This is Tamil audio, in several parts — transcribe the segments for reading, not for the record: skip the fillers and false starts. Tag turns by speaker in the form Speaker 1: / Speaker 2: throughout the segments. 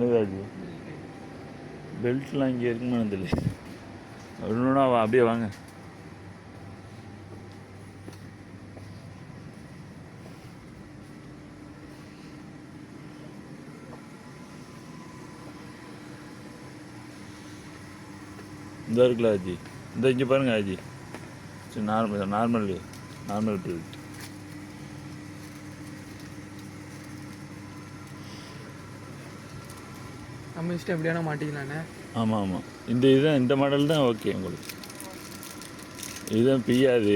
Speaker 1: என்னது பெல்ட்லாம் இங்கே இருக்குமான்னு தெரியல. ஒன்றுனா அப்படியே வாங்க. இந்த இருக்குல்ல ஆஜி, இந்த இங்கே பாருங்கள் ஆஜி, சரி நார்மல் பெல்ட்.
Speaker 2: நம்ம இஷ்டம் எப்படியான மாட்டிக்கலாண்ணே.
Speaker 1: ஆமாம், இந்த மாடல் தான் ஓகே உங்களுக்கு. இதுதான் பியாது,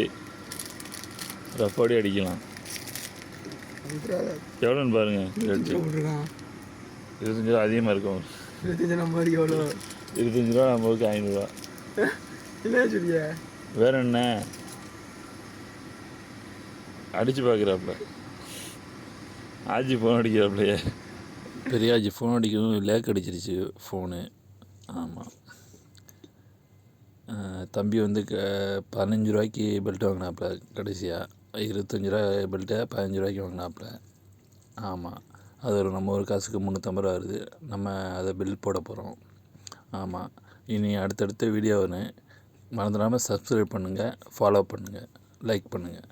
Speaker 1: ரஃபாடி அடிக்கலாம். எவ்வளோன்னு பாருங்கள். 25 ரூபா அதிகமாக இருக்கும்.
Speaker 2: 25 நம்மளுக்கு எவ்வளோ?
Speaker 1: 25 ரூபா, நம்மளுக்கு 500 ரூபா.
Speaker 2: என்ன சொல்லிய?
Speaker 1: வேற என்ன அடித்து பார்க்குறாப்புல ஆஜி ஃபோன் அடிக்கிறாப்புலையே. பெரிய ஆஜி ஃபோன் அடிக்கவும் லேக் அடிச்சிருச்சு ஃபோனு. ஆமாம், தம்பி வந்து 15 ரூபாய்க்கு பெல்ட் வாங்கினாப்புல. கடைசியாக 25 ரூபா பெல்ட்டை 15 ரூபாய்க்கு வாங்கினாப்புல. ஆமாம், அது நம்ம ஒரு காசுக்கு 350 ரூபா வருது. நம்ம அதை பில் போட போகிறோம். ஆமாம், இனி அடுத்தடுத்த வீடியோ வரும். மறந்துடாமல் சப்ஸ்கிரைப் பண்ணுங்கள், ஃபாலோ பண்ணுங்கள், லைக் பண்ணுங்கள்.